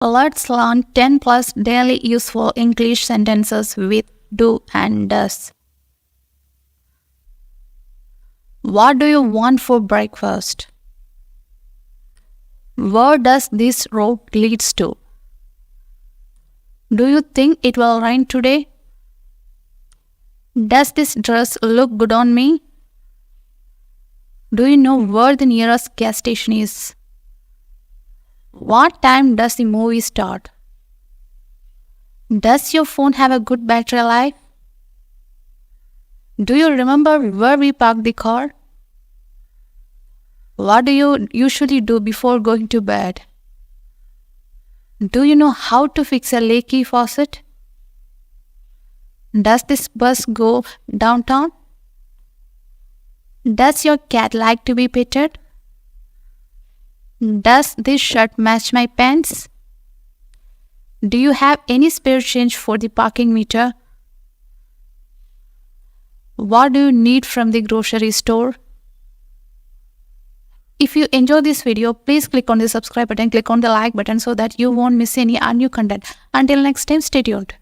Let's learn 10 plus daily useful English sentences with do and does. What do you want for breakfast? Where does this road leads to? Do you think it will rain today? Does this dress look good on me? Do you know where the nearest gas station is? What time does the movie start? Does your phone have a good battery life? Do you remember where we parked the car? What do you usually do before going to bed? Do you know how to fix a leaky faucet? Does this bus go downtown? Does your cat like to be petted? Does this shirt match my pants? Do you have any spare change for the parking meter? What do you need from the grocery store? If you enjoy this video, please click on the subscribe button, click on the like button so that you won't miss any new content. Until next time, stay tuned.